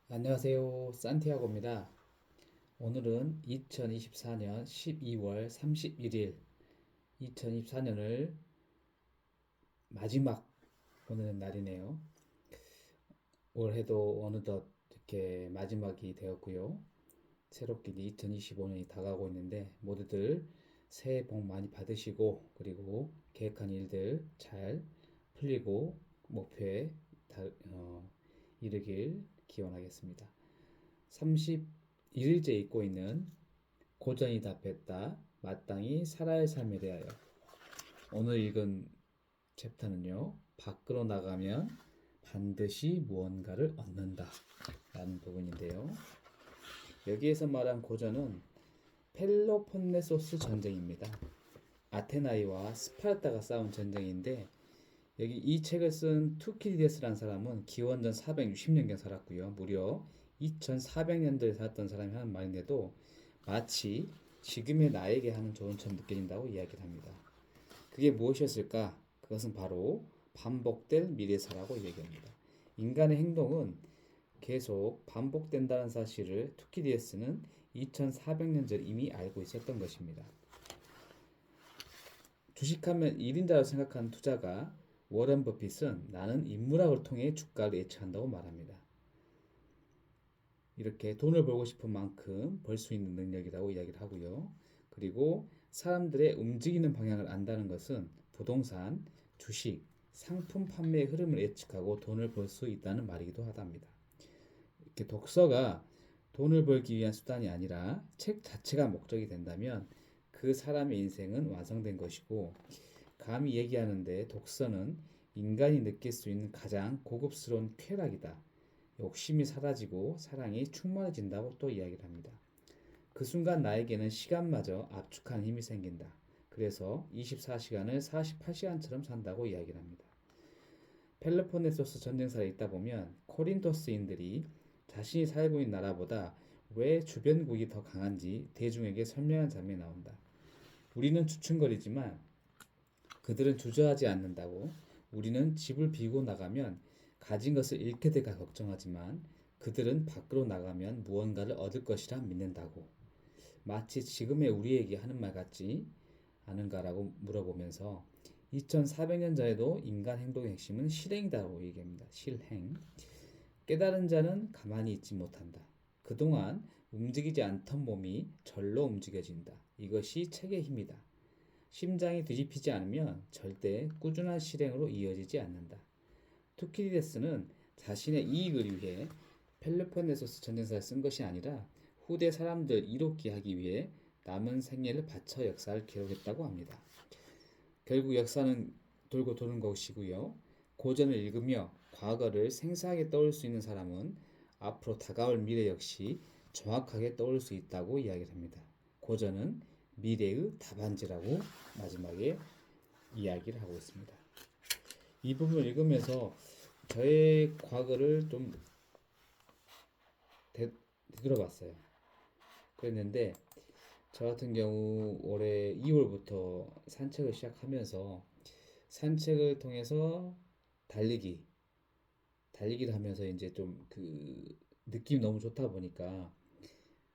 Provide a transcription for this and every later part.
안녕하세요. 산티아고입니다. 오늘은 2024년 12월 31일, 2024년을 마지막 보내는 날이네요. 올해도 어느덧 이렇게 마지막이 되었고요. 새롭게 2025년이 다가오고 있는데 모두들 새해 복 많이 받으시고 그리고 계획한 일들 잘 풀리고 목표에 이르길 기원하겠습니다. 31일째 읽고 있는 고전이 답했다. 마땅히 살아야 할 삶에 대하여. 오늘 읽은 챕터는요. 밖으로 나가면 반드시 무언가를 얻는다. 라는 부분인데요. 여기에서 말한 고전은 펠로폰네소스 전쟁입니다. 아테나이와 스파르타가 싸운 전쟁인데 여기 이 책을 쓴 투키디데스라는 사람은 기원전 460년경 살았고요. 무려 2400년도에 살았던 사람이 하는 말인데도 마치 지금의 나에게 하는 조언처럼 느껴진다고 이야기를 합니다. 그게 무엇이었을까? 그것은 바로 반복될 미래사라고 얘기합니다. 인간의 행동은 계속 반복된다는 사실을 투키디데스는 2400년 전 이미 알고 있었던 것입니다. 주식하면 1인자로 생각하는 투자가 워런 버핏은 나는 인문학을 통해 주가를 예측한다고 말합니다. 이렇게 돈을 벌고 싶은 만큼 벌 수 있는 능력이라고 이야기를 하고요. 그리고 사람들의 움직이는 방향을 안다는 것은 부동산, 주식, 상품 판매의 흐름을 예측하고 돈을 벌 수 있다는 말이기도 하답니다. 이렇게 독서가 돈을 벌기 위한 수단이 아니라 책 자체가 목적이 된다면 그 사람의 인생은 완성된 것이고 감히 얘기하는데 독서는 인간이 느낄 수 있는 가장 고급스러운 쾌락이다. 욕심이 사라지고 사랑이 충만해진다고 또 이야기를 합니다. 그 순간 나에게는 시간마저 압축하는 힘이 생긴다. 그래서 24시간을 48시간처럼 산다고 이야기를 합니다. 펠로폰네소스 전쟁사를 읽다 보면 코린토스인들이 자신이 살고 있는 나라보다 왜 주변국이 더 강한지 대중에게 설명한 장면이 나온다. 우리는 주춤거리지만 그들은 주저하지 않는다고. 우리는 집을 비고 나가면 가진 것을 잃게 될까 걱정하지만 그들은 밖으로 나가면 무언가를 얻을 것이라 믿는다고. 마치 지금의 우리에게 하는 말 같지 않은가라고 물어보면서 2400년 전에도 인간 행동의 핵심은 실행이라고 얘기합니다. 실행. 깨달은 자는 가만히 있지 못한다. 그동안 움직이지 않던 몸이 절로 움직여진다. 이것이 책의 힘이다. 심장이 뒤집히지 않으면 절대 꾸준한 실행으로 이어지지 않는다. 투키디데스는 자신의 이익을 위해 펠로폰네소스 전쟁사를 쓴 것이 아니라 후대 사람들 이롭게 하기 위해 남은 생애를 바쳐 역사를 기록했다고 합니다. 결국 역사는 돌고 도는 것이고요. 고전을 읽으며 과거를 생생하게 떠올릴 수 있는 사람은 앞으로 다가올 미래 역시 정확하게 떠올릴 수 있다고 이야기를 합니다. 고전은 미래의 답안지라고 마지막에 이야기를 하고 있습니다. 이 부분을 읽으면서 저의 과거를 좀 되돌아봤어요. 그랬는데 저 같은 경우 올해 2월부터 산책을 시작하면서 산책을 통해서 달리기를 하면서 이제 좀 그 느낌이 너무 좋다 보니까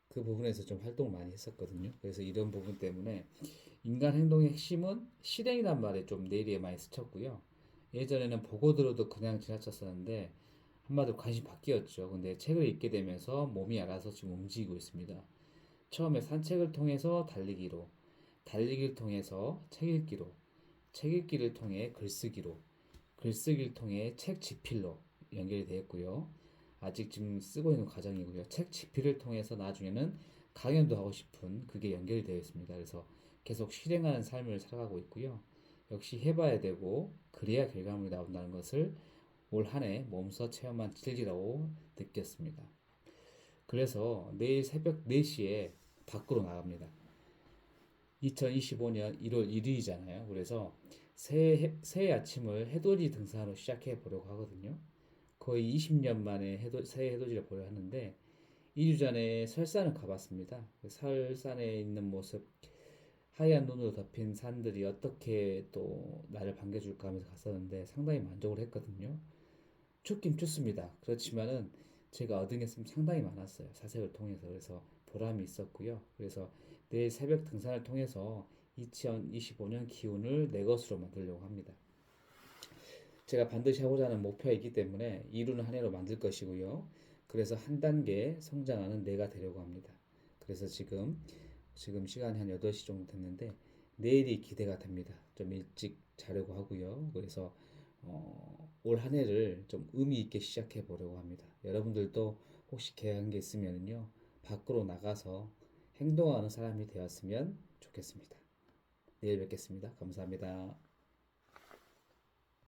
그 부분에서 좀 활동을 많이 했었거든요. 그래서 이런 부분 때문에 인간 행동의 핵심은 실행이란 말에 좀 내리에 많이 스쳤고요. 예전에는 보고 들어도 그냥 지나쳤었는데 한마디로 관심이 바뀌었죠. 근데 책을 읽게 되면서 몸이 알아서 지금 움직이고 있습니다. 처음에 산책을 통해서 달리기로, 달리기를 통해서 책 읽기로, 책 읽기를 통해 글쓰기로, 글쓰기를 통해 책 집필로 연결이 되었고요. 아직 지금 쓰고 있는 과정이고요. 책 집필을 통해서 나중에는 강연도 하고 싶은 그게 연결이 되어 있습니다. 그래서 계속 실행하는 삶을 살아가고 있고요. 역시 해봐야 되고 그래야 결과물이 나온다는 것을 올 한 해 몸소 체험한 진리라고 느꼈습니다. 그래서 내일 새벽 4시에 밖으로 나갑니다. 2025년 1월 1일이잖아요. 그래서 새해 아침을 해돋이 등산으로 시작해 보려고 하거든요. 거의 20년 만에 새해 해돋이를 보려 하는데 2주 전에 설산을 가봤습니다. 설산에 있는 모습, 하얀 눈으로 덮인 산들이 어떻게 또 나를 반겨줄까 하면서 갔었는데 상당히 만족을 했거든요. 춥긴 춥습니다. 그렇지만은 제가 얻은 게 상당히 많았어요. 사색을 통해서. 그래서 보람이 있었고요. 그래서 내일 새벽 등산을 통해서 2025년 기운을 내 것으로 만들려고 합니다. 제가 반드시 하고자 하는 목표이기 때문에 이루는 한 해로 만들 것이고요. 그래서 한 단계 성장하는 내가 되려고 합니다. 그래서 지금 시간이 한 8시 정도 됐는데 내일이 기대가 됩니다. 좀 일찍 자려고 하고요. 그래서 올 한 해를 좀 의미 있게 시작해 보려고 합니다. 여러분들도 혹시 계획한 게 있으면요, 밖으로 나가서 행동하는 사람이 되었으면 좋겠습니다. 내일 뵙겠습니다. 감사합니다.